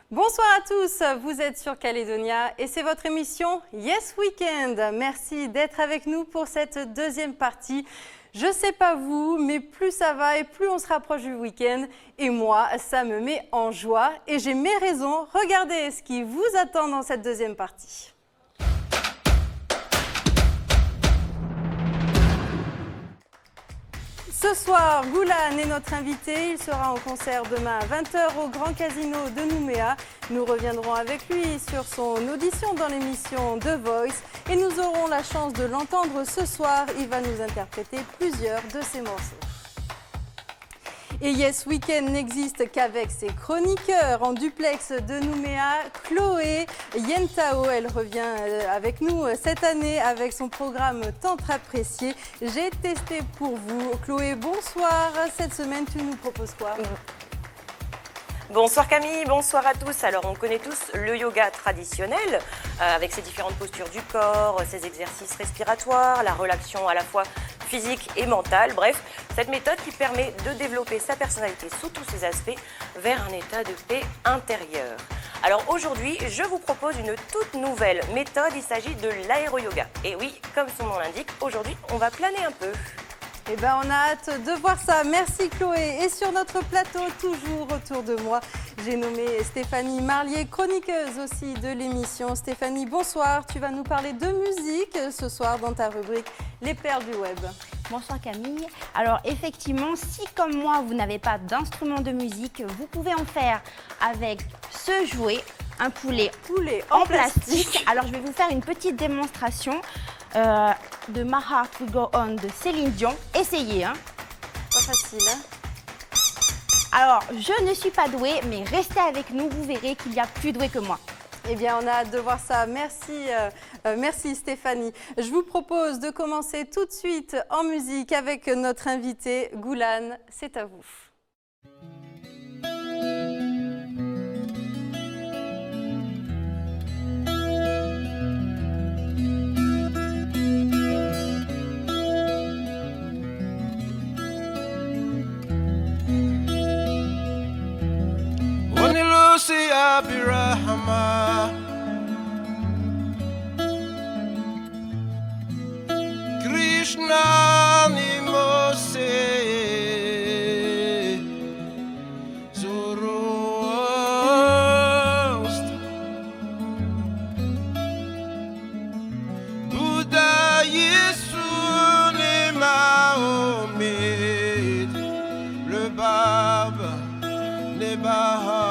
Bonsoir à tous, vous êtes sur Calédonia et c'est votre émission Yes Weekend. Merci d'être avec nous pour cette deuxième partie. Je sais pas vous, mais plus ça va et plus on se rapproche du week-end. Et moi, ça me met en joie et j'ai mes raisons. Regardez ce qui vous attend dans cette deuxième partie. Ce soir, Goulan est notre invité. Il sera en concert demain à 20h au Grand Casino de Nouméa. Nous reviendrons avec lui sur son audition dans l'émission The Voice et nous aurons la chance de l'entendre ce soir. Il va nous interpréter plusieurs de ses morceaux. Et Yes Weekend n'existe qu'avec ses chroniqueurs en duplex de Nouméa. Chloé Yentao, elle revient avec nous cette année avec son programme tant apprécié. J'ai testé pour vous. Chloé, bonsoir. Cette semaine, tu nous proposes quoi ? Bonsoir Camille, bonsoir à tous. Alors on connaît tous le yoga traditionnel avec ses différentes postures du corps, ses exercices respiratoires, la relaxation à la fois physique et mentale. Bref, cette méthode qui permet de développer sa personnalité sous tous ses aspects vers un état de paix intérieure. Alors aujourd'hui, je vous propose une toute nouvelle méthode, il s'agit de l'aéro-yoga. Et oui, comme son nom l'indique, aujourd'hui on va planer un peu. Eh ben, on a hâte de voir ça. Merci Chloé. Et sur notre plateau, toujours autour de moi, j'ai nommé Stéphanie Marlier, chroniqueuse aussi de l'émission. Stéphanie, bonsoir. Tu vas nous parler de musique ce soir dans ta rubrique Les perles du web. Bonsoir Camille. Alors effectivement, si comme moi, vous n'avez pas d'instrument de musique, vous pouvez en faire avec ce jouet, un poulet en plastique. Alors je vais vous faire une petite démonstration. De My Heart Will Go On de Céline Dion. Essayez. Pas facile. Alors, je ne suis pas douée, mais restez avec nous, vous verrez qu'il y a plus doué que moi. Eh bien, on a hâte de voir ça. Merci Stéphanie. Je vous propose de commencer tout de suite en musique avec notre invité Goulan. C'est à vous. Abirahama Krishna Nimose Zoroaster Buddha Yesu ni Mahomet le Baba ne Baha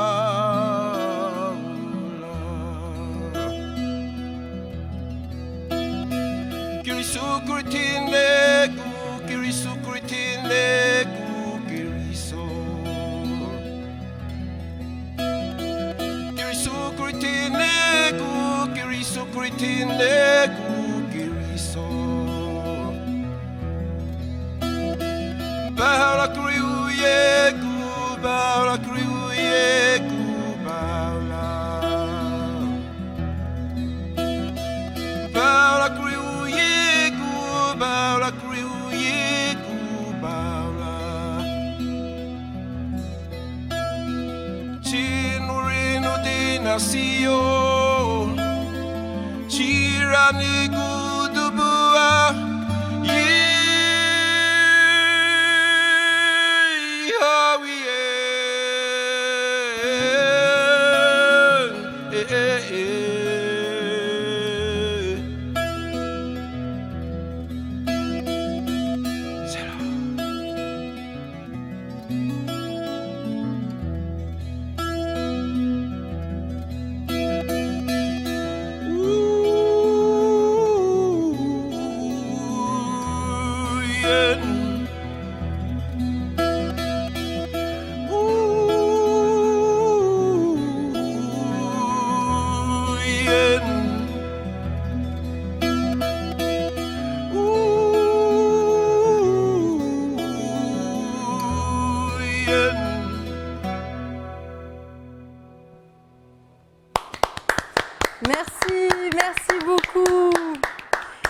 Nasio Chirani Gudubua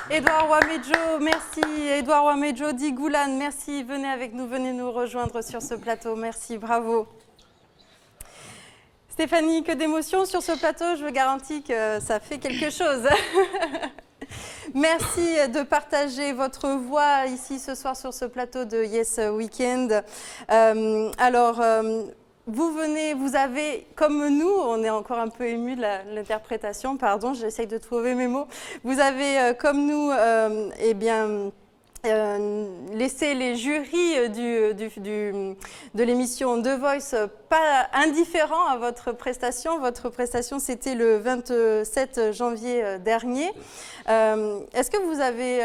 Edouard Wamejo, merci. Edouard Wamejo dit Goulan, merci. Venez avec nous, venez nous rejoindre sur ce plateau. Merci, bravo. Stéphanie, que d'émotions sur ce plateau, je vous garantis que ça fait quelque chose. Merci de partager votre voix ici ce soir sur ce plateau de Yes Weekend. Vous avez, comme nous, on est encore un peu ému de l'interprétation, pardon, j'essaye de trouver mes mots. Vous avez, comme nous, laissé les jurys de l'émission The Voice pas indifférents à votre prestation. Votre prestation, c'était le 27 janvier dernier. Est-ce que vous avez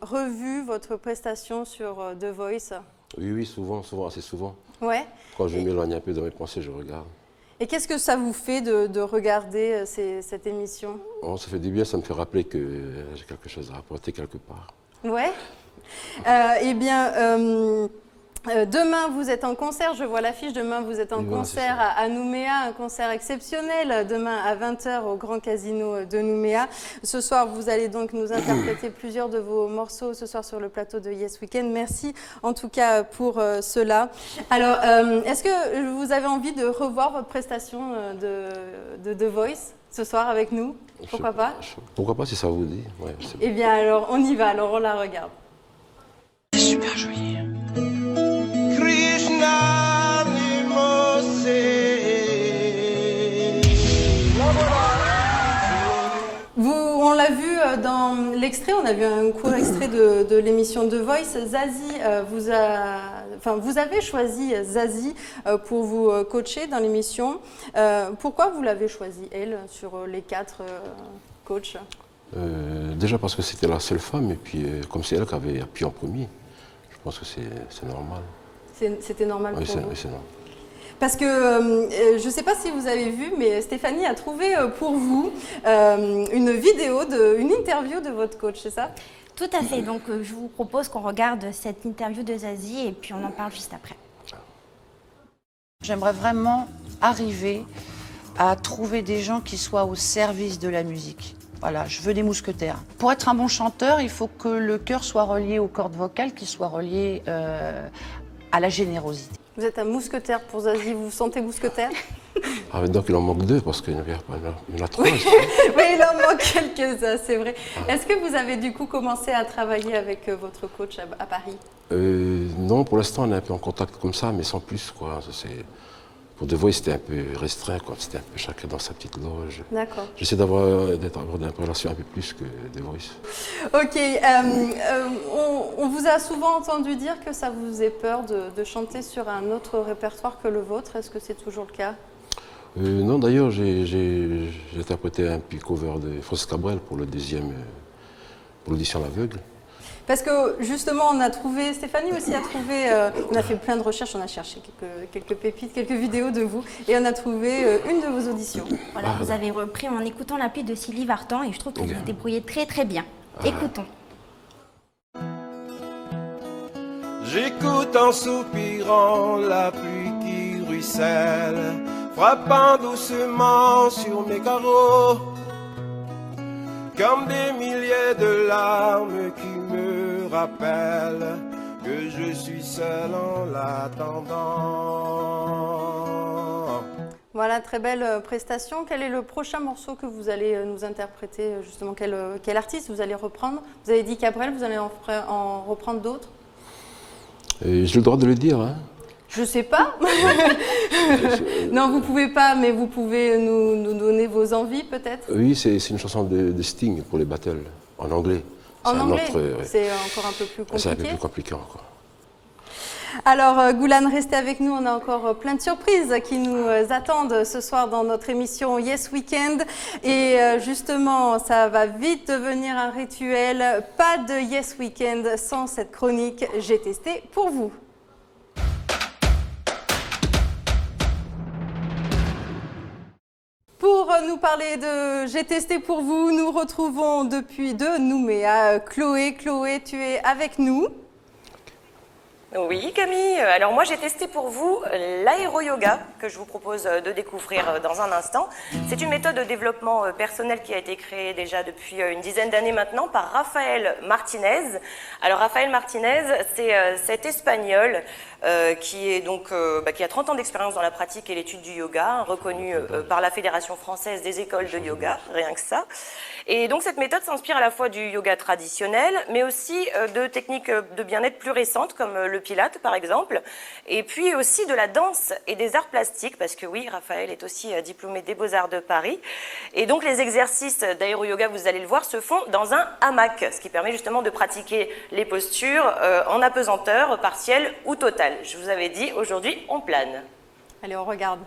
revu votre prestation sur The Voice ? Oui, souvent, assez souvent. Ouais. Quand je m'éloigne un peu de mes pensées, je regarde. Et qu'est-ce que ça vous fait de regarder cette émission ? Oh, ça fait du bien, ça me fait rappeler que j'ai quelque chose à rapporter quelque part. Ouais. Demain, vous êtes en concert, je vois l'affiche, demain vous êtes en concert à Nouméa, un concert exceptionnel, demain à 20h au Grand Casino de Nouméa. Ce soir, vous allez donc nous interpréter plusieurs de vos morceaux ce soir sur le plateau de Yes Weekend. Merci en tout cas pour cela. Alors, est-ce que vous avez envie de revoir votre prestation de The Voice ce soir avec nous? Pourquoi pas? Pourquoi pas si ça vous dit. Ouais, eh bien alors, on y va, alors on la regarde. C'est super joli. Krishna Nimose. On l'a vu dans l'extrait, on a vu un court extrait de l'émission The Voice. Zazie vous avez choisi Zazie pour vous coacher dans l'émission. Pourquoi vous l'avez choisi, elle, sur les 4 coachs? Déjà parce que c'était la seule femme, et puis comme c'est elle qui avait appuyé en premier, je pense que c'est normal. C'était normal oui, pour vous? Oui, c'est normal. Parce que je ne sais pas si vous avez vu, mais Stéphanie a trouvé pour vous une vidéo, une interview de votre coach, c'est ça? Tout à fait, donc je vous propose qu'on regarde cette interview de Zazie et puis on en parle juste après. J'aimerais vraiment arriver à trouver des gens qui soient au service de la musique. Voilà, je veux des mousquetaires. Pour être un bon chanteur, il faut que le cœur soit relié aux cordes vocales, qu'il soit relié à la générosité. Vous êtes un mousquetaire pour Zazie, vous vous sentez mousquetaire? Ah, donc il en manque 2 parce qu'il y en a 3. Oui, il en manque quelques-uns, c'est vrai. Est-ce que vous avez du coup commencé à travailler avec votre coach à Paris? Non, pour l'instant on est un peu en contact comme ça, mais sans plus, quoi. Pour The Voice, c'était un peu restreint, quoi. C'était un peu chacun dans sa petite loge. D'accord. J'essaie d'avoir des relations un peu plus que The Voice. Ok. On vous a souvent entendu dire que ça vous faisait peur de chanter sur un autre répertoire que le vôtre. Est-ce que c'est toujours le cas? Non, d'ailleurs, j'ai interprété un petit cover de Francis Cabrel pour l'audition à l'aveugle. Parce que justement, on a trouvé, Stéphanie aussi a trouvé, on a fait plein de recherches, on a cherché quelques pépites, quelques vidéos de vous, et on a trouvé une de vos auditions. Voilà, vous avez repris en écoutant la pluie de Sylvie Vartan et je trouve que vous vous débrouillez très très bien. Écoutons. J'écoute en soupirant la pluie qui ruisselle, frappant doucement sur mes carreaux, comme des milliers de larmes qui me rappellent que je suis seul en l'attendant. Voilà, très belle prestation. Quel est le prochain morceau que vous allez nous interpréter, justement, quel artiste vous allez reprendre? Vous avez dit Cabrel, vous allez en reprendre d'autres? J'ai le droit de le dire, hein? Je sais pas. Non, vous pouvez pas, mais vous pouvez nous donner vos envies peut-être? Oui, c'est une chanson de Sting pour les battles, en anglais. En anglais, c'est encore un peu plus compliqué. C'est un peu plus compliqué encore. Alors, Goulan, restez avec nous. On a encore plein de surprises qui nous attendent ce soir dans notre émission Yes Weekend. Et justement, ça va vite devenir un rituel. Pas de Yes Weekend sans cette chronique J'ai testé pour vous. Pour nous parler de J'ai testé pour vous, nous retrouvons depuis de Nouméa Chloé. Chloé, tu es avec nous. Oui, Camille. Alors moi, j'ai testé pour vous l'aéro-yoga que je vous propose de découvrir dans un instant. C'est une méthode de développement personnel qui a été créée déjà depuis une dizaine d'années maintenant par Rafael Martinez. Alors Rafael Martinez, c'est cet Espagnol qui a 30 ans d'expérience dans la pratique et l'étude du yoga, reconnu par la Fédération française des écoles de yoga, rien que ça. Et donc cette méthode s'inspire à la fois du yoga traditionnel, mais aussi de techniques de bien-être plus récentes, comme le pilate par exemple, et puis aussi de la danse et des arts plastiques, parce que oui, Raphaël est aussi diplômé des Beaux-Arts de Paris. Et donc les exercices d'aéro-yoga, vous allez le voir, se font dans un hamac, ce qui permet justement de pratiquer les postures en apesanteur partielle ou totale. Je vous avais dit, aujourd'hui, on plane. Allez, on regarde.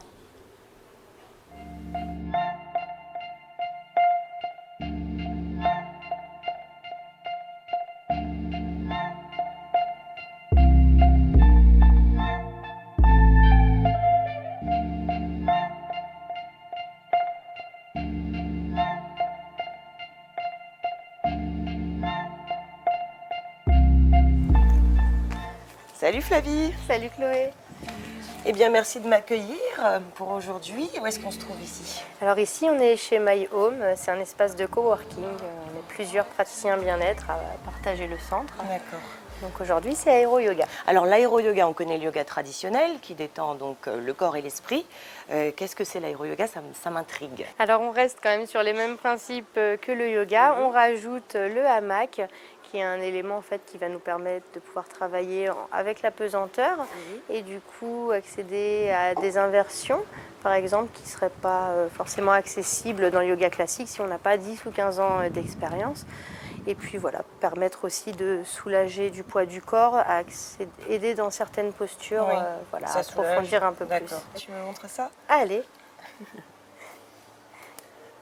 Salut Flavie. Salut Chloé. Eh bien, merci de m'accueillir pour aujourd'hui. Où est-ce qu'on se trouve ici? Alors ici, on est chez My Home. C'est un espace de coworking. On est plusieurs praticiens bien-être à partager le centre. D'accord. Donc aujourd'hui, c'est aéro-yoga. Alors l'aéro-yoga, on connaît le yoga traditionnel qui détend donc le corps et l'esprit. Qu'est-ce que c'est l'aéro-yoga? Ça m'intrigue. Alors on reste quand même sur les mêmes principes que le yoga. On rajoute le hamac, qui est un élément en fait qui va nous permettre de pouvoir travailler avec la pesanteur et du coup accéder à des inversions, par exemple, qui ne seraient pas forcément accessibles dans le yoga classique si on n'a pas 10 ou 15 ans d'expérience. Et puis voilà, permettre aussi de soulager du poids du corps, à aider dans certaines postures, voilà, à approfondir un peu plus. Tu me montres ça? Allez.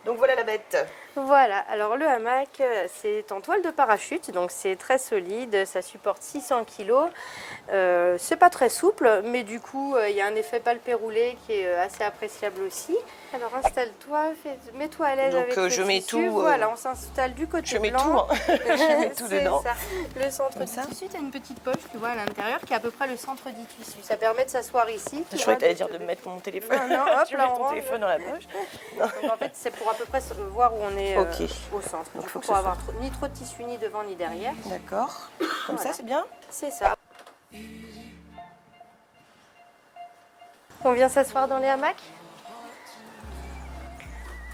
Donc voilà la bête. Voilà, alors le hamac, c'est en toile de parachute, donc c'est très solide, ça supporte 600 kg. C'est pas très souple, mais du coup, il y a un effet palpé roulé qui est assez appréciable aussi. Alors installe-toi, mets-toi à l'aise avec le je mets tissu. tout. Voilà, on s'installe du côté Je mets blanc. tout, hein. Je mets tout dedans. Ça. Le centre du tissu, tu as une petite poche, tu vois, à l'intérieur, qui est à peu près le centre du tissu. Ça permet de s'asseoir ici. Je croyais que t'allais dire de mettre mon téléphone. Non, hop, tu là, mets on ton rentre. téléphone dans la poche. Donc en fait, c'est pour à peu près voir où on est au centre. Donc, Du faut coup, que pour ce avoir ni trop de tissu ni devant ni derrière. D'accord. Comme Voilà. ça, c'est bien. C'est ça. On vient s'asseoir dans les hamacs.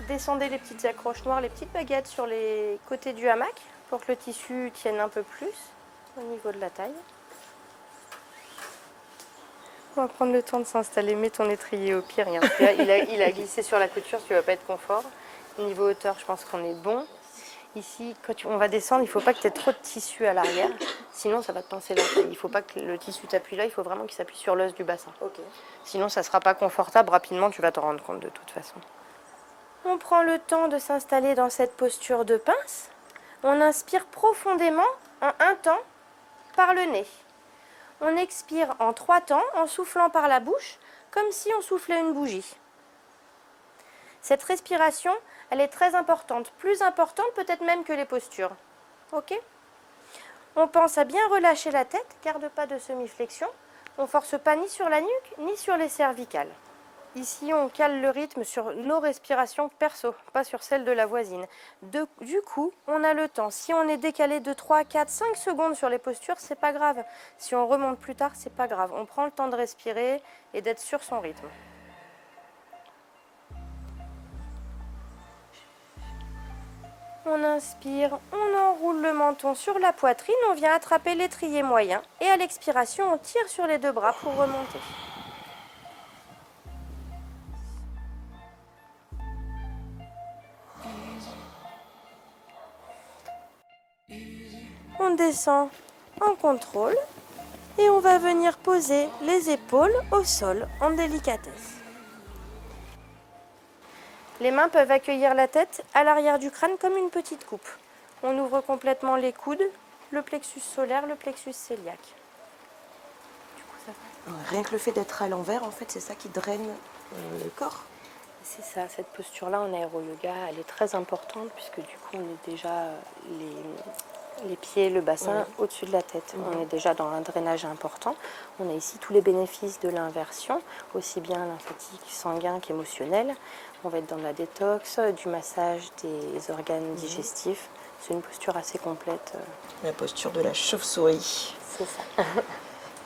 Descendez les petites accroches noires, les petites baguettes sur les côtés du hamac pour que le tissu tienne un peu plus au niveau de la taille. On va prendre le temps de s'installer. Mets ton étrier au pire. Il a glissé sur la couture, tu ne vas pas être confort. Niveau hauteur, je pense qu'on est bon. Ici, quand on va descendre, il ne faut pas que tu aies trop de tissu à l'arrière. Sinon, ça va te pincer la taille. Il ne faut pas que le tissu t'appuie là. Il faut vraiment qu'il s'appuie sur l'os du bassin. Ok. Sinon, ça ne sera pas confortable. Rapidement, tu vas t'en rendre compte de toute façon. On prend le temps de s'installer dans cette posture de pince. On inspire profondément en 1 temps par le nez. On expire en 3 temps en soufflant par la bouche, comme si on soufflait une bougie. Cette respiration, elle est très importante, plus importante peut-être même que les postures. Ok ? On pense à bien relâcher la tête, garde pas de semi-flexion. On force pas ni sur la nuque, ni sur les cervicales. Ici, on cale le rythme sur nos respirations perso, pas sur celle de la voisine. Du coup, on a le temps. Si on est décalé de 3, 4, 5 secondes sur les postures, c'est pas grave. Si on remonte plus tard, c'est pas grave. On prend le temps de respirer et d'être sur son rythme. On inspire, on enroule le menton sur la poitrine, on vient attraper l'étrier moyen et à l'expiration, on tire sur les 2 bras pour remonter. On descend en contrôle et on va venir poser les épaules au sol en délicatesse. Les mains peuvent accueillir la tête à l'arrière du crâne comme une petite coupe. On ouvre complètement les coudes, le plexus solaire, le plexus cœliaque. Du coup, ça va. Rien que le fait d'être à l'envers, en fait, c'est ça qui draine le corps. C'est ça, cette posture-là en aéro-yoga, elle est très importante puisque du coup, on est déjà Les pieds, le bassin au-dessus de la tête. On est déjà dans un drainage important. On a ici tous les bénéfices de l'inversion, aussi bien lymphatique, sanguin qu'émotionnel. On va être dans la détox, du massage des organes digestifs. C'est une posture assez complète. La posture de la chauve-souris. C'est ça.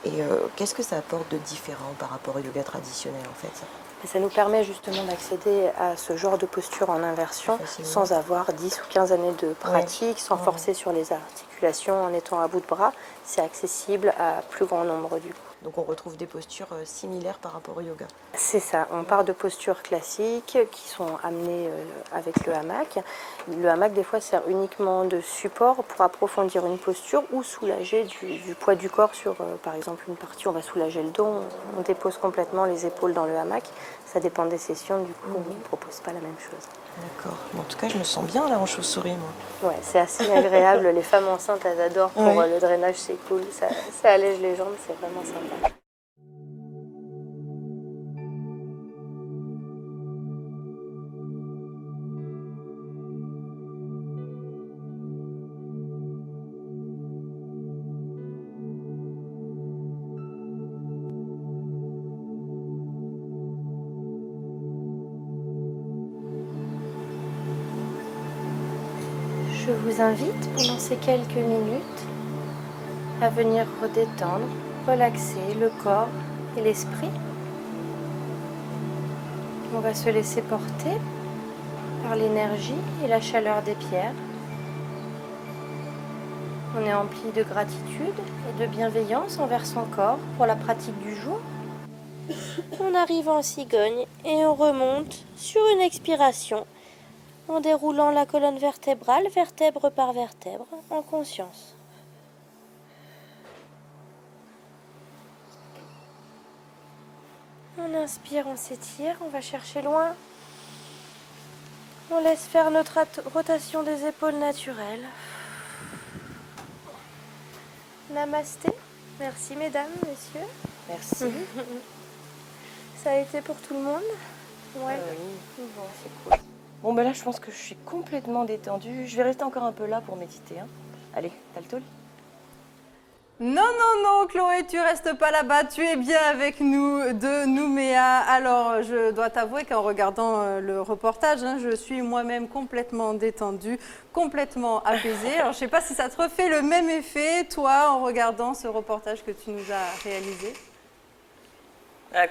Et qu'est-ce que ça apporte de différent par rapport au yoga traditionnel en fait? Et ça nous permet justement d'accéder à ce genre de posture en inversion Facilement. sans avoir 10 ou 15 années de pratique, sans forcer sur les articulations en étant à bout de bras. C'est accessible à plus grand nombre du coup. Donc on retrouve des postures similaires par rapport au yoga. C'est ça, on part de postures classiques qui sont amenées avec le hamac. Le hamac des fois sert uniquement de support pour approfondir une posture ou soulager du poids du corps sur par exemple une partie. On va soulager le dos, on dépose complètement les épaules dans le hamac. Ça dépend des sessions, du coup on ne propose pas la même chose. D'accord. En tout cas, je me sens bien là en chauve-souris, moi. Ouais, c'est assez agréable. Les femmes enceintes, elles adorent pour le drainage, c'est cool. Ça allège les jambes, c'est vraiment sympa. Je vous invite pendant ces quelques minutes à venir redétendre, relaxer le corps et l'esprit. On va se laisser porter par l'énergie et la chaleur des pierres. On est empli de gratitude et de bienveillance envers son corps pour la pratique du jour. On arrive en cigogne et on remonte sur une expiration en déroulant la colonne vertébrale, vertèbre par vertèbre, en conscience. On inspire, on s'étire, on va chercher loin. On laisse faire notre rotation des épaules naturelle. Namasté. Merci mesdames, messieurs. Merci. Ça a été pour tout le monde? Ouais. Oui. Bon, c'est cool. Bon, ben là, je pense que je suis complètement détendue. Je vais rester encore un peu là pour méditer. Hein. Allez, t'as le tool? Non, non, non, Chloé, tu restes pas là-bas, tu es bien avec nous de Nouméa. Alors, je dois t'avouer qu'en regardant le reportage, je suis moi-même complètement détendue, complètement apaisée. Alors, je sais pas si ça te refait le même effet, toi, en regardant ce reportage que tu nous as réalisé.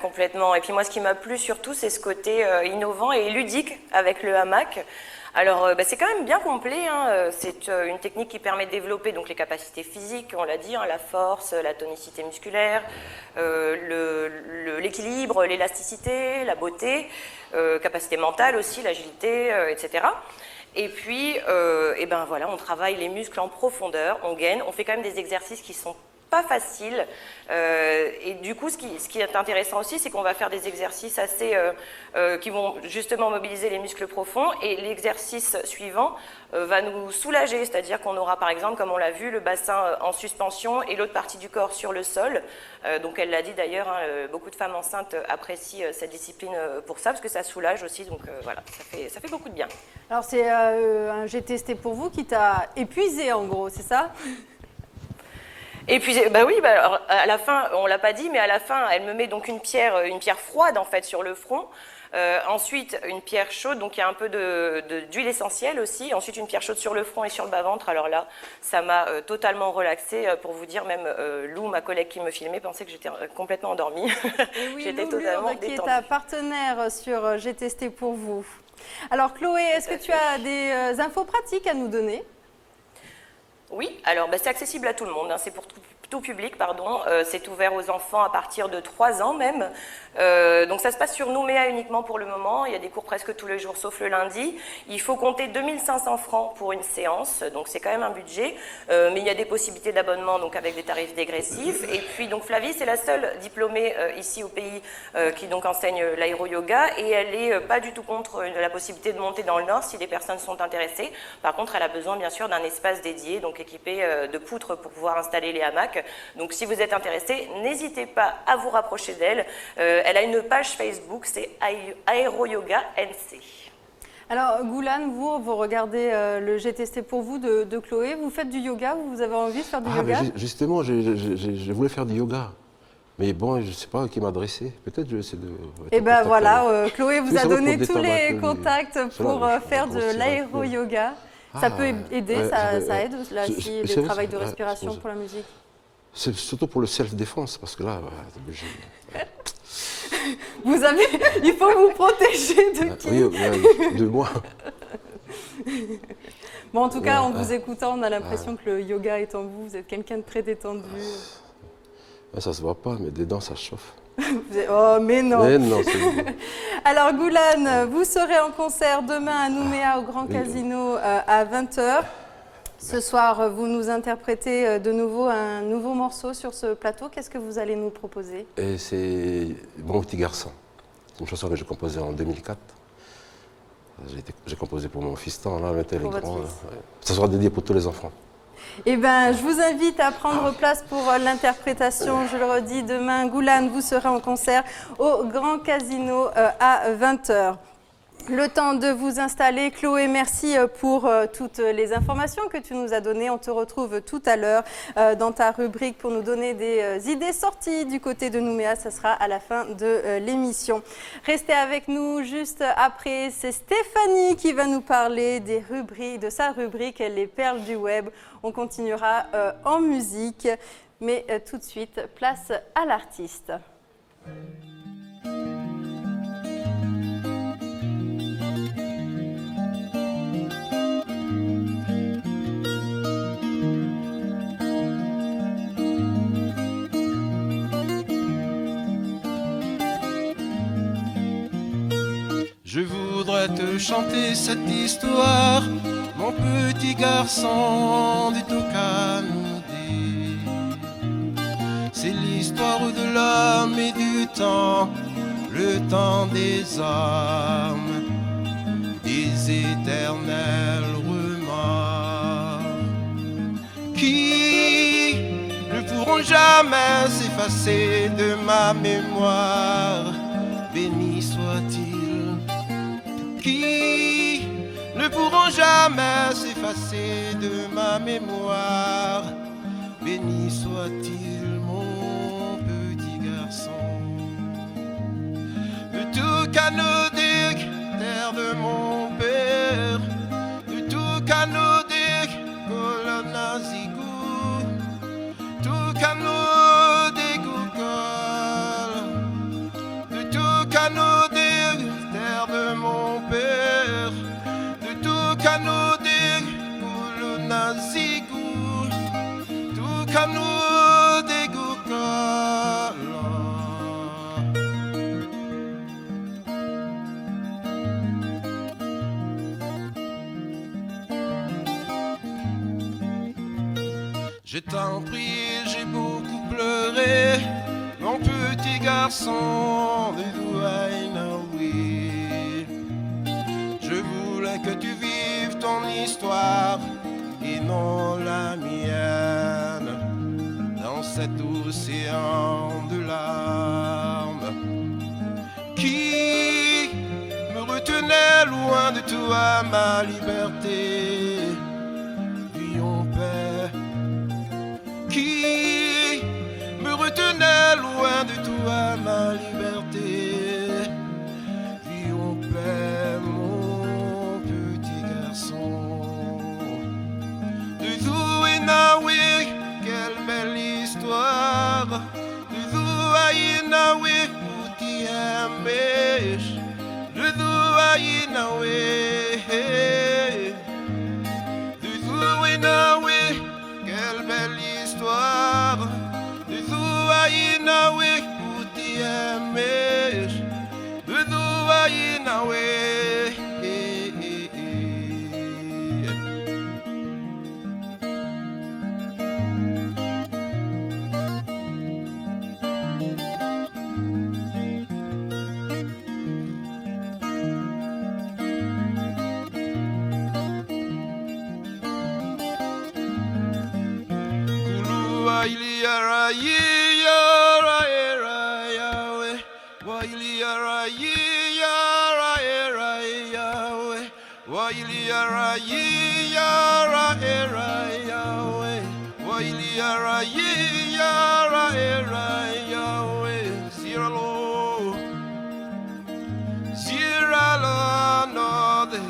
Complètement. Et puis moi, ce qui m'a plu surtout, c'est ce côté innovant et ludique avec le hamac. Alors, c'est quand même bien complet. Hein. C'est une technique qui permet de développer donc, les capacités physiques, on l'a dit, hein, la force, la tonicité musculaire, l'équilibre, l'élasticité, la beauté, capacité mentale aussi, l'agilité, etc. Et puis, voilà, on travaille les muscles en profondeur, on gaine, on fait quand même des exercices qui sont pas facile. Et du coup, ce qui est intéressant aussi, c'est qu'on va faire des exercices assez qui vont justement mobiliser les muscles profonds. Et l'exercice suivant va nous soulager, c'est-à-dire qu'on aura par exemple, comme on l'a vu, le bassin en suspension et l'autre partie du corps sur le sol. Donc elle l'a dit d'ailleurs, hein, beaucoup de femmes enceintes apprécient cette discipline pour ça, parce que ça soulage aussi. Donc voilà, ça fait beaucoup de bien. Alors c'est un J'ai testé pour vous qui t'a épuisé en gros, c'est ça ? Et puis, bah oui, alors, à la fin, on l'a pas dit, mais à la fin, elle me met donc une pierre froide en fait sur le front. Ensuite, une pierre chaude, donc il y a un peu d'huile essentielle aussi. Ensuite, une pierre chaude sur le front et sur le bas-ventre. Alors là, ça m'a totalement relaxée. Pour vous dire, même Lou, ma collègue qui me filmait, pensait que j'étais complètement endormie. Et oui, j'étais Lou totalement Lourde, qui détendue. est ta partenaire sur J'ai testé pour vous. Alors Chloé, est-ce que tu as des infos pratiques à nous donner ? Oui, alors c'est accessible à tout le monde, hein, c'est pour tout public, pardon. C'est ouvert aux enfants à partir de 3 ans même. Donc ça se passe sur Nouméa uniquement pour le moment, il y a des cours presque tous les jours sauf le lundi. Il faut compter 2500 francs pour une séance, donc c'est quand même un budget, mais il y a des possibilités d'abonnement donc avec des tarifs dégressifs. Et puis donc Flavie, c'est la seule diplômée ici au pays qui donc enseigne l'aéro-yoga et elle n'est pas du tout contre la possibilité de monter dans le Nord si les personnes sont intéressées. Par contre, elle a besoin bien sûr d'un espace dédié, donc équipé de poutres pour pouvoir installer les hamacs. Donc si vous êtes intéressé, n'hésitez pas à vous rapprocher d'elle. Elle a une page Facebook, c'est Aéro Yoga NC. Alors, Goulan, vous regardez le J'ai testé pour vous de Chloé. Vous faites du yoga, vous avez envie de faire du yoga? Justement, je voulais faire du yoga. Mais bon, je ne sais pas à qui m'adresser. Peut-être je vais essayer de... Et ben voilà, Chloé vous a donné tous détendre les contacts pour faire de l'aéro-yoga. Ça peut aider, ouais, ça aide là, si le travail de respiration pour la musique. C'est surtout pour le self-défense, parce que là... Il faut vous protéger de qui? Oui, de moi. Bon, en tout cas, en vous écoutant, on a l'impression que le yoga est en vous. Vous êtes quelqu'un de très détendu. Ça ne se voit pas, mais dedans, ça chauffe. Oh, mais non. Mais non, Alors, Goulan, vous serez en concert demain à Nouméa au Grand Casino à 20h. Ce soir, vous nous interprétez de nouveau un nouveau morceau sur ce plateau. Qu'est-ce que vous allez nous proposer? C'est Mon petit garçon. C'est une chanson que j'ai composée en 2004. J'ai composé pour mon fiston, là, maintenant il est grand. Ça sera dédié pour tous les enfants. Eh bien, je vous invite à prendre place pour l'interprétation. Je le redis, demain, Goulan, vous serez en concert au Grand Casino à 20h. Le temps de vous installer. Chloé, merci pour toutes les informations que tu nous as données. On te retrouve tout à l'heure dans ta rubrique pour nous donner des idées sorties du côté de Nouméa. Ça sera à la fin de l'émission. Restez avec nous juste après. C'est Stéphanie qui va nous parler de sa rubrique Les perles du web. On continuera en musique, mais tout de suite, place à l'artiste. Je voudrais te chanter cette histoire, mon petit garçon du Toucanoudé. C'est l'histoire de l'homme et du temps, le temps des hommes, des éternels remords, qui ne pourront jamais s'effacer de ma mémoire. Béni soit-il. Qui ne pourront jamais s'effacer de ma mémoire. Béni soit-il, mon petit garçon. De Toucanodic, terre de mon père, de Toucanodic, Colonazigou, Toucanodic, de Toucanodic, terre de mon père, de Toucanodic, Colonazigou, Toucanodic, Je t'en prie, j'ai beaucoup pleuré, mon petit garçon de Douainaoui. Je voulais que tu vives ton histoire et non la mienne, dans cet océan de larmes qui me retenait loin de toi, ma liberté. Vis en paix. Qui me retenait loin de toi, ma liberté. Vis en paix, mon petit garçon. De Douainaoui, quelle belle histoire. De Douainaoui, Outiamèche. De Douainaoui. De Douainaoui, quelle belle histoire. De Douainaoui, Outiamèche. De Douainaoui. Wailiara yara era yawe. Wailiara yara era yawe. Ziralo. Zirala no de.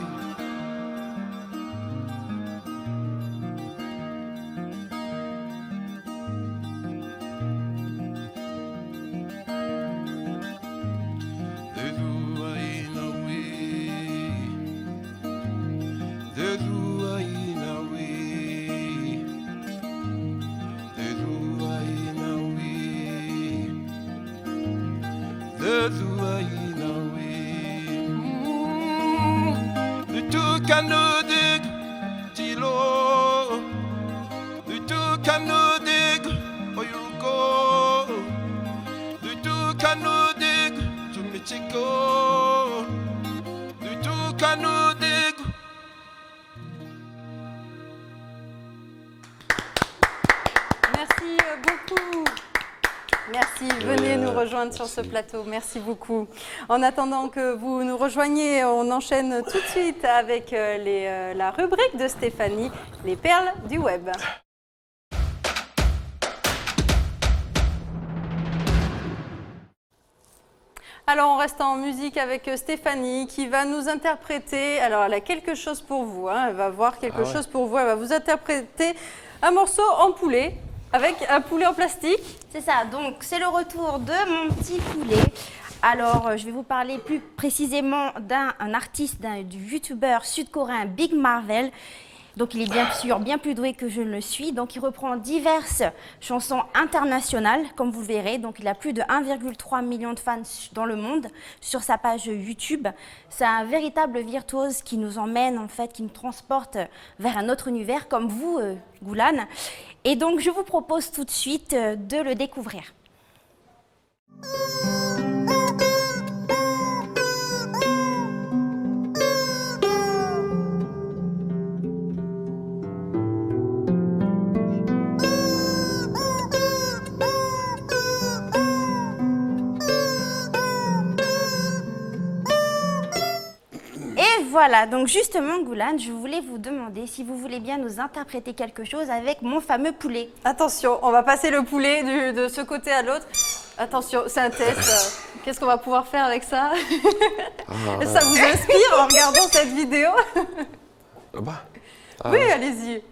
Kanodig, Tilo, du tu kanodig, Oyuko, du tu kanodig, Tumichiko, du tu kanodig. Merci beaucoup. Merci, venez nous rejoindre sur ce plateau. Merci beaucoup. En attendant que vous nous rejoigniez, on enchaîne tout de suite avec la rubrique de Stéphanie, les perles du web. Alors on reste en musique avec Stéphanie qui va nous interpréter, alors elle a quelque chose pour vous, hein, elle va voir quelque chose pour vous, elle va vous interpréter un morceau en poulet. Avec un poulet en plastique. C'est ça, donc c'est le retour de mon petit poulet. Alors, je vais vous parler plus précisément d'un artiste, du youtubeur sud-coréen Big Marvel. Donc, il est bien sûr bien plus doué que je ne le suis. Donc, il reprend diverses chansons internationales, comme vous le verrez. Donc, il a plus de 1,3 million de fans dans le monde sur sa page YouTube. C'est un véritable virtuose qui nous emmène, en fait, qui nous transporte vers un autre univers, comme vous, Goulan. Et donc, je vous propose tout de suite de le découvrir. Voilà, donc justement, Goulan, je voulais vous demander si vous voulez bien nous interpréter quelque chose avec mon fameux poulet. Attention, on va passer le poulet de ce côté à l'autre. Attention, c'est un test. Qu'est-ce qu'on va pouvoir faire avec ça? Ça vous inspire en regardant cette vidéo? Oui, allez-y.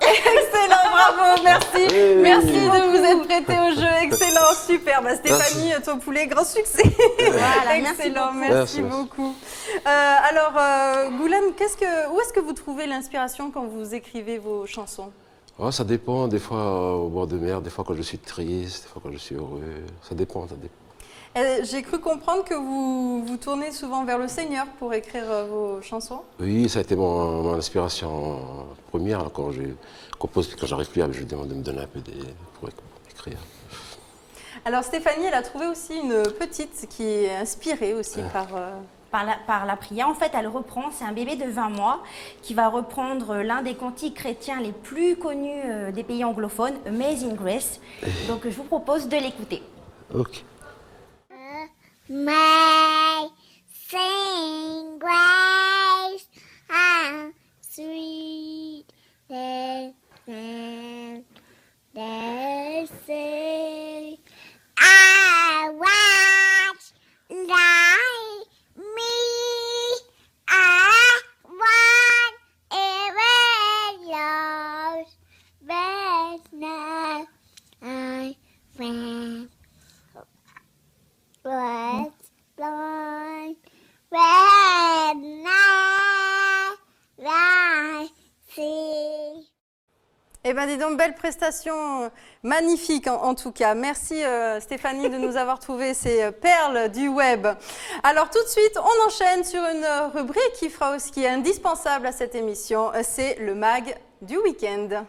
Excellent, bravo, merci. Merci de vous être prêté au jeu. Excellent, super. Stéphanie, ton poulet, grand succès. Voilà, excellent, merci beaucoup. Alors, Goulan, où est-ce que vous trouvez l'inspiration quand vous écrivez vos chansons? Ça dépend, des fois au bord de mer, des fois quand je suis triste, des fois quand je suis heureux. Ça dépend, ça dépend. J'ai cru comprendre que vous tournez souvent vers le Seigneur pour écrire vos chansons. Oui, ça a été mon inspiration première. Là, quand je compose, quand j'arrive plus, je lui demande de me donner un peu pour écrire. Alors Stéphanie, elle a trouvé aussi une petite qui est inspirée aussi par la prière. En fait, elle reprend, c'est un bébé de 20 mois qui va reprendre l'un des cantiques chrétiens les plus connus des pays anglophones, Amazing Grace. Donc je vous propose de l'écouter. Ok. Amazing grace, how sweet the sound that saved. I watch like me, I want ever lost, but now I found. Was blind when I see. Eh bien, dis donc, belle prestation, magnifique en tout cas. Merci Stéphanie de nous avoir trouvé ces perles du web. Alors tout de suite, on enchaîne sur une rubrique qui est indispensable à cette émission, c'est le mag du week-end.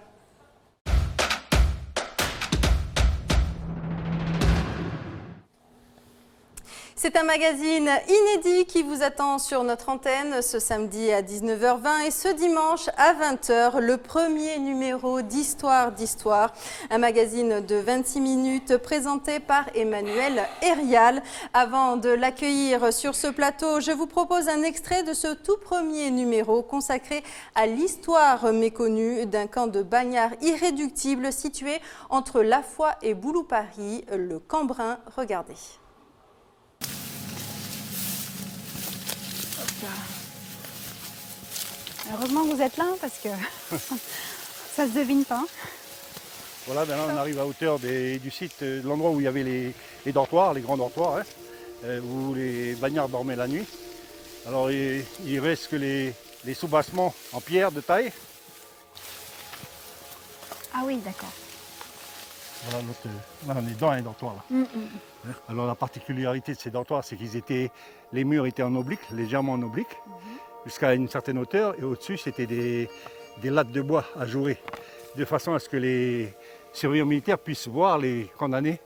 C'est un magazine inédit qui vous attend sur notre antenne ce samedi à 19h20 et ce dimanche à 20h, le premier numéro d'Histoire d'Histoire. Un magazine de 26 minutes présenté par Emmanuel Hérial. Avant de l'accueillir sur ce plateau, je vous propose un extrait de ce tout premier numéro consacré à l'histoire méconnue d'un camp de bagnards irréductible situé entre La Foix et Boulou-Paris, le Cambrin. Regardez. Heureusement que vous êtes là parce que ça se devine pas. Voilà, ben là on arrive à hauteur du site, de l'endroit où il y avait les dortoirs, les grands dortoirs, où les bagnards dormaient la nuit. Alors il reste que les soubassements en pierre de taille. Ah oui, d'accord. Voilà, là on est dans un dortoir. Là. Alors la particularité de ces dortoirs, c'est les murs étaient en oblique, légèrement en oblique, jusqu'à une certaine hauteur, et au-dessus c'était des lattes de bois ajourées, de façon à ce que les surveillants militaires puissent voir les condamnés.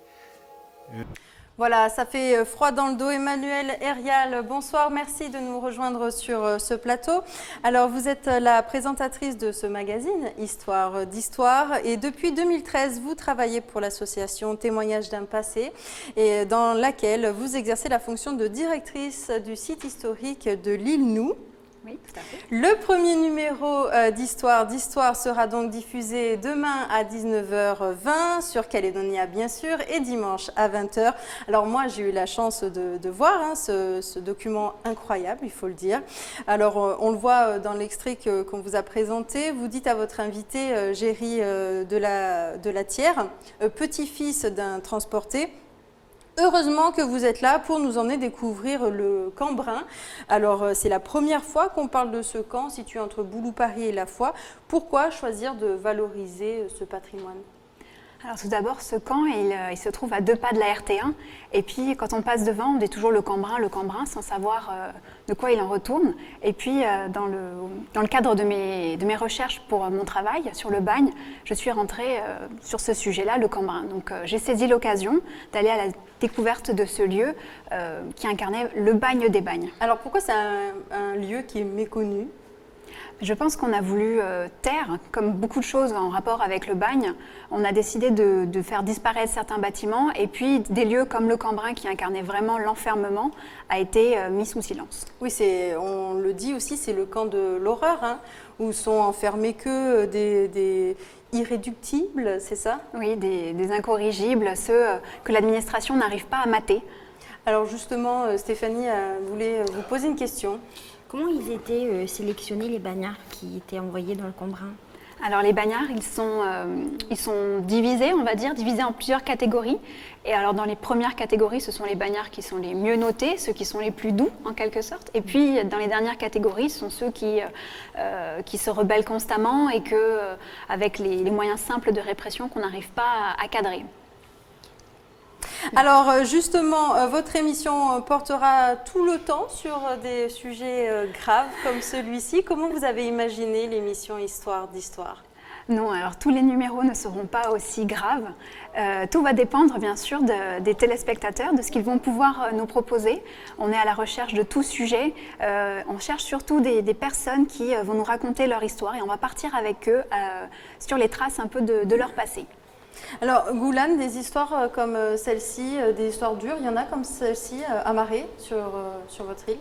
Voilà, ça fait froid dans le dos. Emmanuel Hérial, bonsoir, merci de nous rejoindre sur ce plateau. Alors, vous êtes la présentatrice de ce magazine, Histoire d'Histoire, et depuis 2013, vous travaillez pour l'association Témoignages d'un passé, et dans laquelle vous exercez la fonction de directrice du site historique de l'île Nou. Oui, tout à fait. Le premier numéro d'Histoire sera donc diffusé demain à 19h20 sur Calédonia bien sûr et dimanche à 20h. Alors moi j'ai eu la chance de voir ce document incroyable, il faut le dire. Alors on le voit dans l'extrait qu'on vous a présenté. Vous dites à votre invité Géry de la Thière, petit-fils d'un transporté. Heureusement que vous êtes là pour nous emmener découvrir le Cambrin. Alors, c'est la première fois qu'on parle de ce camp situé entre Boulou-Paris et La Foix. Pourquoi choisir de valoriser ce patrimoine ? Alors tout d'abord, ce camp, il se trouve à 2 pas de la RT1. Et puis, quand on passe devant, on dit toujours le Cambrin, sans savoir de quoi il en retourne. Et puis, dans le cadre de mes recherches pour mon travail sur le bagne, je suis rentrée sur ce sujet-là, le Cambrin. Donc, j'ai saisi l'occasion d'aller à la découverte de ce lieu qui incarnait le bagne des bagnes. Alors, pourquoi c'est un lieu qui est méconnu ? Je pense qu'on a voulu taire, comme beaucoup de choses en rapport avec le bagne, on a décidé de faire disparaître certains bâtiments et puis des lieux comme le Cambrin qui incarnait vraiment l'enfermement a été mis sous silence. Oui, on le dit aussi, c'est le camp de l'horreur, où sont enfermés que des irréductibles, c'est ça ? Oui, des incorrigibles, ceux que l'administration n'arrive pas à mater. Alors justement, Stéphanie voulait vous poser une question. Comment ils étaient sélectionnés, les bagnards qui étaient envoyés dans le Cambrin ? Alors les bagnards, ils sont divisés, on va dire, divisés en plusieurs catégories. Et alors dans les premières catégories, ce sont les bagnards qui sont les mieux notés, ceux qui sont les plus doux en quelque sorte. Et puis dans les dernières catégories, ce sont ceux qui se rebellent constamment et que, avec les moyens simples de répression qu'on n'arrive pas à cadrer. Alors justement, votre émission portera tout le temps sur des sujets graves comme celui-ci. Comment vous avez imaginé l'émission Histoire d'Histoire ? Non, alors tous les numéros ne seront pas aussi graves. Tout va dépendre bien sûr des téléspectateurs, de ce qu'ils vont pouvoir nous proposer. On est à la recherche de tout sujet. On cherche surtout des personnes qui vont nous raconter leur histoire et on va partir avec eux sur les traces un peu de leur passé. Alors, Goulan, des histoires comme celle-ci, des histoires dures, il y en a comme celle-ci à Marais, sur votre île ?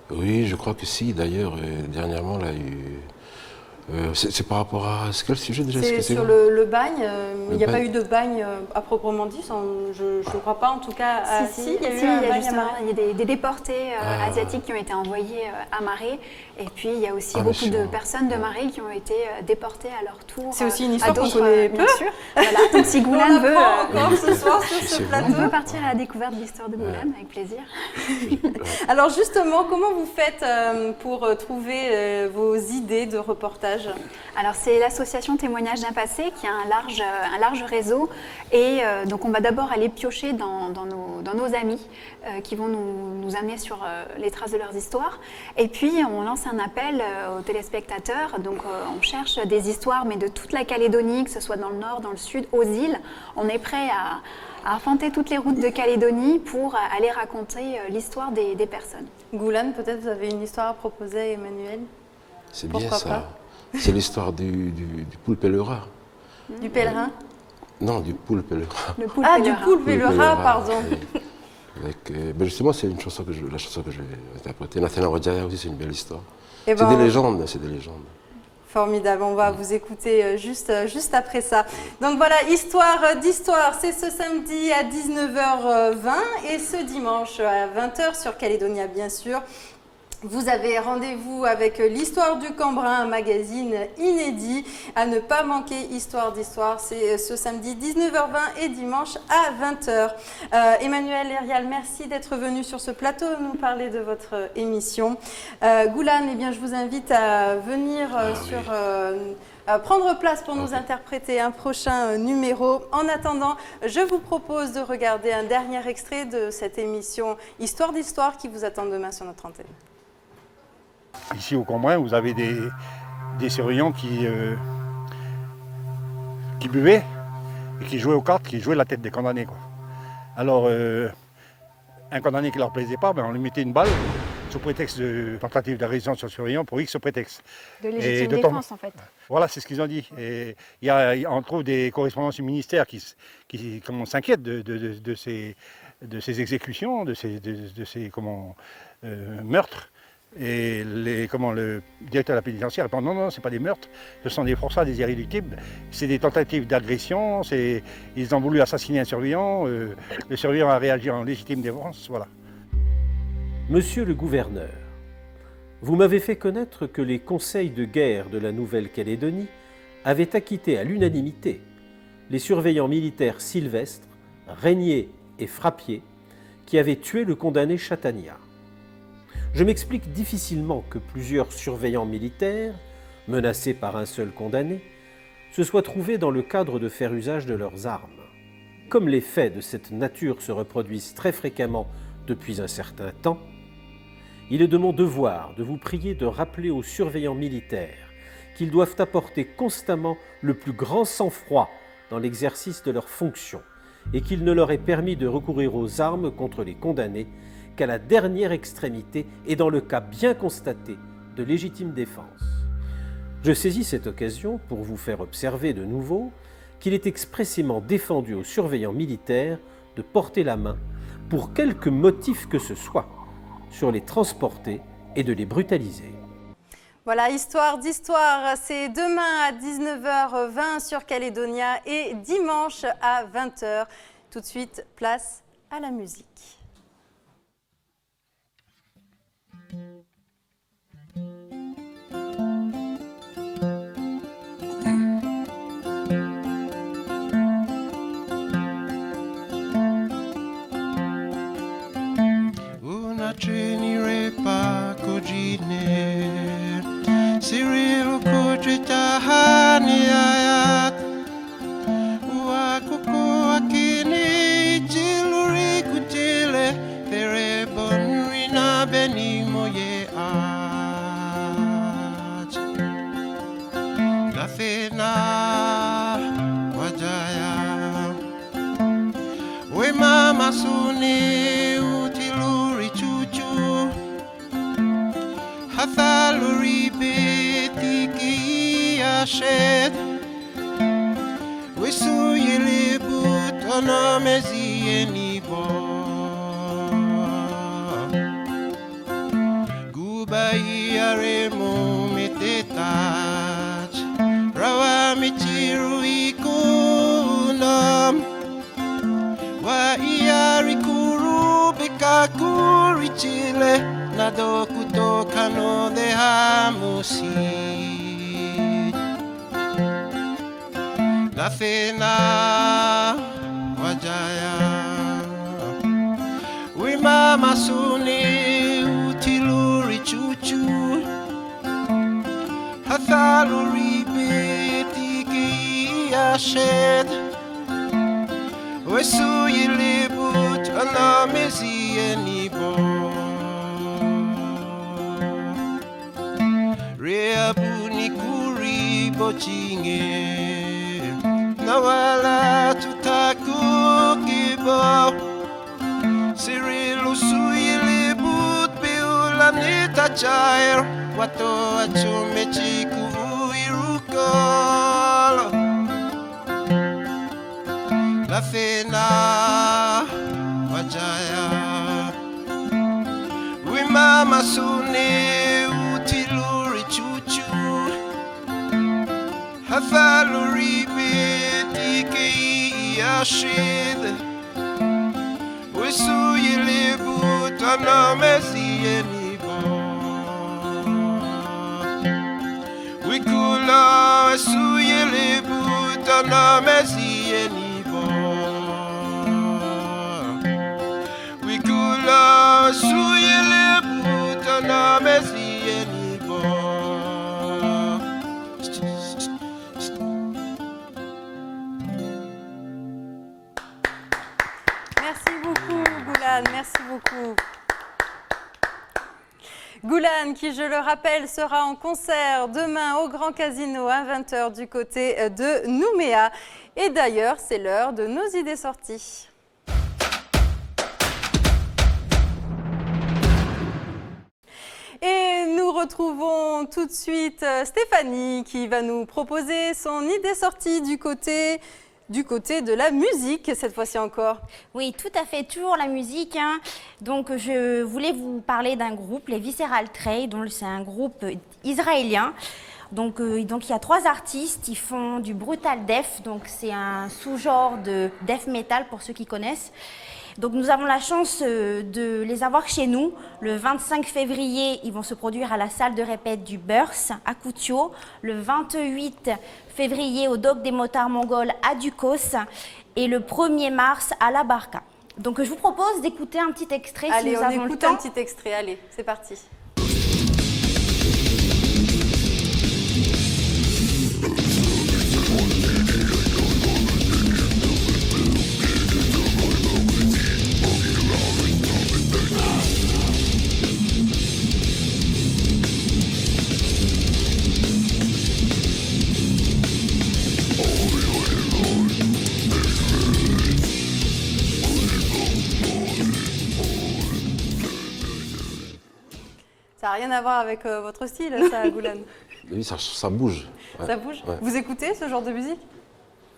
Oui, je crois que si. D'ailleurs, dernièrement, là, il y a eu... c'est par rapport à quel sujet déjà ? C'est sur le bagne. Il n'y a pas eu de bagne à proprement dit. Je ne crois pas en tout cas. Il y a des déportés asiatiques qui ont été envoyés à Marais. Et puis il y a aussi beaucoup de personnes de Marais qui ont été déportées à leur tour. C'est aussi une histoire qu'on connaît peu. Bien sûr. Voilà. Donc si Goulan veut encore ce soir sur ce plateau, on peut partir à la découverte de l'histoire de Goulan avec plaisir. Alors justement, comment vous faites pour trouver vos idées de reportage témoignage? Alors c'est l'association Témoignages d'un passé qui a un large réseau et donc on va d'abord aller piocher dans nos amis qui vont nous amener sur les traces de leurs histoires et puis on lance un appel aux téléspectateurs, donc on cherche des histoires mais de toute la Calédonie, que ce soit dans le nord, dans le sud, aux îles. On est prêt à arpenter toutes les routes de Calédonie pour aller raconter l'histoire des personnes. Goulan, peut-être vous avez une histoire à proposer à Emmanuel? C'est bien ça. C'est l'histoire du poule pèlerin. Du pèlerin? Non, du poule pèlerin. Du poule pèlerin, pardon. Justement, c'est la chanson que je vais interpréter. Nathalie Rodjaya aussi, c'est une belle histoire. C'est des légendes, c'est des légendes. Formidable, on va vous écouter juste après ça. Donc voilà, Histoire d'Histoire, c'est ce samedi à 19h20 et ce dimanche à 20h sur Calédonia, bien sûr. Vous avez rendez-vous avec l'Histoire du Cambrin, un magazine inédit à ne pas manquer. Histoire d'Histoire, c'est ce samedi 19h20 et dimanche à 20h. Emmanuel Lérial, merci d'être venu sur ce plateau nous parler de votre émission. Goulan, eh bien, je vous invite à venir prendre place pour nous interpréter un prochain numéro. En attendant, je vous propose de regarder un dernier extrait de cette émission Histoire d'Histoire qui vous attend demain sur notre antenne. Ici au Cambrin, vous avez des surveillants qui buvaient et qui jouaient aux cartes, qui jouaient la tête des condamnés, quoi. Alors, un condamné qui ne leur plaisait pas, on lui mettait une balle sous prétexte de tentative d'agression sur le surveillant pour X prétexte. De légitime défense, en fait. Voilà, c'est ce qu'ils ont dit. Et on trouve des correspondances du ministère qui s'inquiètent de ces exécutions, de ces meurtres. Et le directeur de la pénitentiaire répond non, ce n'est pas des meurtres, ce sont des forçats, des irréductibles, c'est des tentatives d'agression, ils ont voulu assassiner un surveillant, le surveillant a réagi en légitime défense, voilà. Monsieur le gouverneur, vous m'avez fait connaître que les conseils de guerre de la Nouvelle-Calédonie avaient acquitté à l'unanimité les surveillants militaires Sylvestre, Régnier et Frappier qui avaient tué le condamné Chatania. Je m'explique difficilement que plusieurs surveillants militaires, menacés par un seul condamné, se soient trouvés dans le cadre de faire usage de leurs armes. Comme les faits de cette nature se reproduisent très fréquemment depuis un certain temps, il est de mon devoir de vous prier de rappeler aux surveillants militaires qu'ils doivent apporter constamment le plus grand sang-froid dans l'exercice de leurs fonctions et qu'il ne leur est permis de recourir aux armes contre les condamnés qu'à la dernière extrémité et dans le cas bien constaté de légitime défense. Je saisis cette occasion pour vous faire observer de nouveau qu'il est expressément défendu aux surveillants militaires de porter la main, pour quelque motif que ce soit, sur les transporter et de les brutaliser. Voilà, Histoire d'Histoire, c'est demain à 19h20 sur Calédonia et dimanche à 20h. Tout de suite, place à la musique. Unachenire pa kujine Sirilu kujitahani ayat Wakuku akini jiluri kutile Pere bonrina beni moye at Lafena wajaya We mama suni utiluri chuchu Hathaluri betiki ashed Wisu yilibut onamezi enibo Gubai aremo metetach Rawa michiru ikunam Wa iarikuru bekakuri chile Nadoku toka no dehamusi Lafena wajaya Wimama suni utiluri chuchu Hathaluri achète. Wesuye les bouts, anamezi enibo. Reabuni kuri bochinge. Nawala tutaku kibo. Cyril usuye les bouts, beula neta chair. Wato achume chiku irukol. La fena wajaya. Oui mama sune utiluri chuchu. Hafaluri betike yashid. Oui souye les bouts anamezi enibo. Oui kula souye les bouts anamezi enibo. Oui kula souye les bouts anamezi enibo. Merci beaucoup, Goulan, merci beaucoup. Goulan, qui, je le rappelle, sera en concert demain au Grand Casino à 20h du côté de Nouméa. Et d'ailleurs, c'est l'heure de nos idées sorties. Et nous retrouvons tout de suite Stéphanie qui va nous proposer son idée sortie du côté de la musique, cette fois-ci encore. Oui, tout à fait, toujours la musique. Hein. Donc, je voulais vous parler d'un groupe, les Visceral Trade. C'est un groupe israélien. Donc, il y a 3 artistes, ils font du brutal death. Donc, c'est un sous-genre de death metal pour ceux qui connaissent. Donc, nous avons la chance de les avoir chez nous. Le 25 février, ils vont se produire à la salle de répète du Beurs à Koutio. Le 28 février, au Dock des Motards Mongols à Ducos. Et le 1er mars, à la Barca. Donc, je vous propose d'écouter un petit extrait si nous avons le temps. Allez, on écoute un petit extrait. Allez, c'est parti. Ça n'a rien à voir avec votre style, ça, Goulan? Oui, ça bouge. Ouais. Ça bouge? Ouais. Vous écoutez ce genre de musique?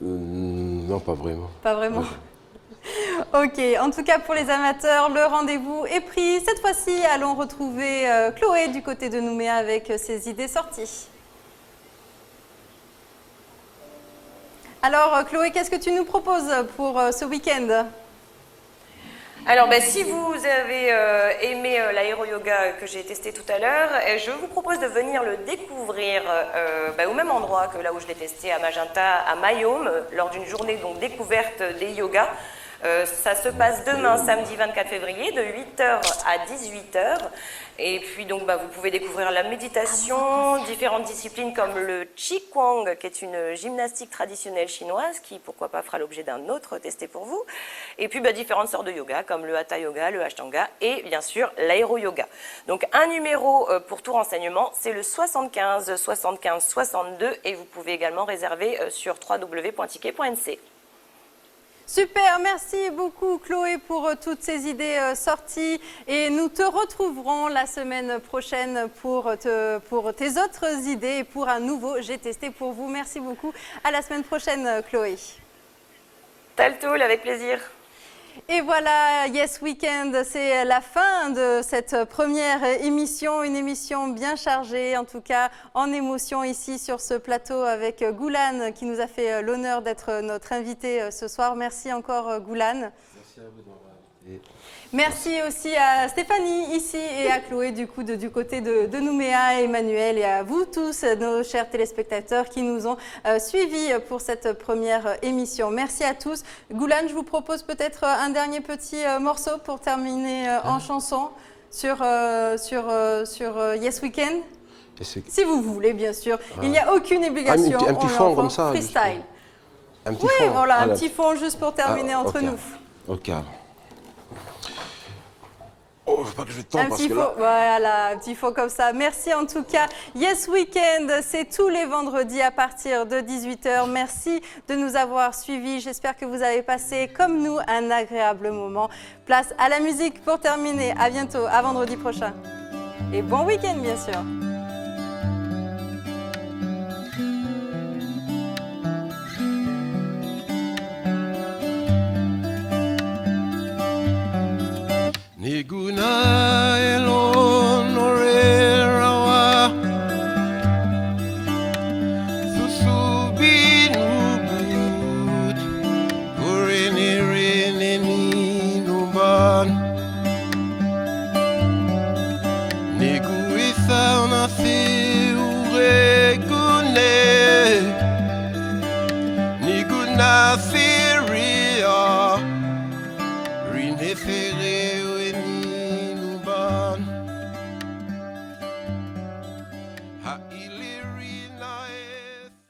Non, pas vraiment. Pas vraiment. Ouais. Ok, en tout cas pour les amateurs, le rendez-vous est pris. Cette fois-ci, allons retrouver Chloé du côté de Nouméa avec ses idées sorties. Alors Chloé, qu'est-ce que tu nous proposes pour ce week-end? Alors, si vous avez aimé l'aéro-yoga que j'ai testé tout à l'heure, je vous propose de venir le découvrir au même endroit que là où je l'ai testé à Magenta, à Mayome, lors d'une journée donc découverte des yogas. Ça se passe demain, samedi 24 février, de 8h à 18h. Et puis donc vous pouvez découvrir la méditation, différentes disciplines comme le Qigong, qui est une gymnastique traditionnelle chinoise, qui pourquoi pas fera l'objet d'un autre testé pour vous. Et puis différentes sortes de yoga comme le Hatha Yoga, le Ashtanga et bien sûr l'aéro-yoga. Donc un numéro pour tout renseignement, c'est le 75 75 62 et vous pouvez également réserver sur www.ticket.nc. Super, merci beaucoup Chloé pour toutes ces idées sorties et nous te retrouverons la semaine prochaine pour tes autres idées et pour un nouveau J'ai testé pour vous. Merci beaucoup, à la semaine prochaine Chloé. Taltoul, avec plaisir. Et voilà, Yes Weekend, c'est la fin de cette première émission, une émission bien chargée, en tout cas en émotion ici sur ce plateau avec Goulan qui nous a fait l'honneur d'être notre invité ce soir. Merci encore Goulan. Merci à vous de m'avoir invité. Merci aussi à Stéphanie ici et à Chloé du côté de Nouméa, Emmanuel et à vous tous, nos chers téléspectateurs qui nous ont suivis pour cette première émission. Merci à tous. Goulan, je vous propose peut-être un dernier petit morceau pour terminer en chanson sur Yes Weekend. Si vous voulez, bien sûr. Il n'y a aucune obligation. Un petit fond comme ça. Freestyle. Un petit Oui, fond. voilà, un Allez. petit fond juste pour terminer Ah, entre ok. nous. Ok. Oh, faut pas que je tombe Un parce petit que faux, là... voilà, un petit faux comme ça. Merci en tout cas. Yes Weekend, c'est tous les vendredis à partir de 18h. Merci de nous avoir suivis. J'espère que vous avez passé, comme nous, un agréable moment. Place à la musique pour terminer. À bientôt, à vendredi prochain. Et bon week-end, bien sûr. Niguna elon orerawa Susubi nubut Kurene rene ni nuban Nigu isa nasi ure gune Nigu nasi